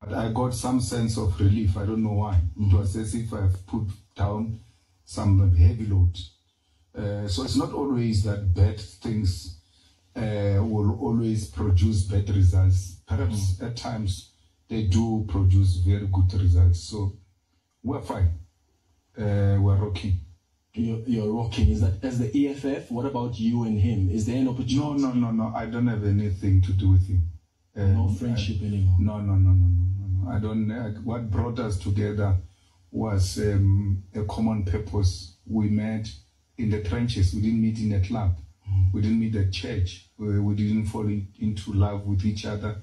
But I got some sense of relief. I don't know why. It was as if I've put down some heavy load. So it's not always that bad things will always produce bad results. Perhaps at times they do produce very good results. So we're fine. We're rocking. You're rocking. Is that as the EFF? What about you and him? Is there an opportunity? No. I don't have anything to do with him. No friendship anymore. No. I don't. What brought us together was a common purpose. We met in the trenches. We didn't meet in a club. We didn't meet at church. We didn't fall into love with each other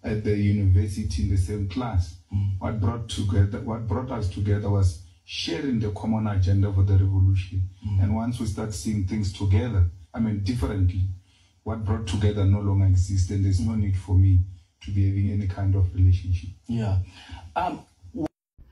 at the university in the same class. What brought us together was sharing the common agenda for the revolution. And once we start seeing things together, differently, what brought together no longer exists, and there's no need for me to be having any kind of relationship. Yeah.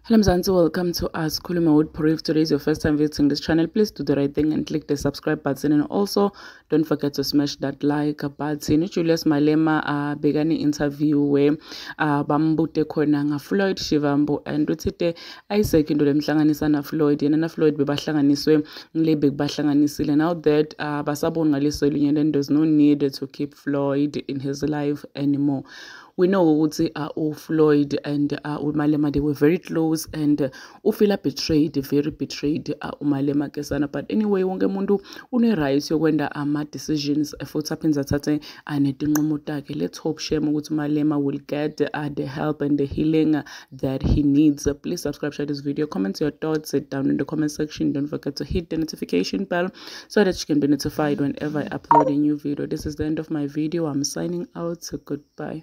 Hello Mzansi, welcome to Ask Khuluma with Puru. If today is your first time visiting this channel, please do the right thing and click the subscribe button, and also don't forget to smash that like button. Julius Malema began an interview where bambute khona nga Floyd Shivambu and uthite Isaac into lemhlanganisa na Floyd yena Floyd bebahlanganiswe ngilebe bahlanganisile. Now that basabona ngaleso linye, then there's no need to keep Floyd in his life anymore. We know ukuthi Floyd and Malema, they were very close, and ufila betrayed, very betrayed Malema kesana. But anyway, wonke umuntu une right yokwenda decisions futhi aphinda athathe netinqumo takhe. Let's hope shame ukuthi Malema will get the help and the healing that he needs. Please subscribe, share this video, comment your thoughts down in the comment section. Don't forget to hit the notification bell so that you can be notified whenever I upload a new video. This is the end of my video. I'm signing out. So goodbye.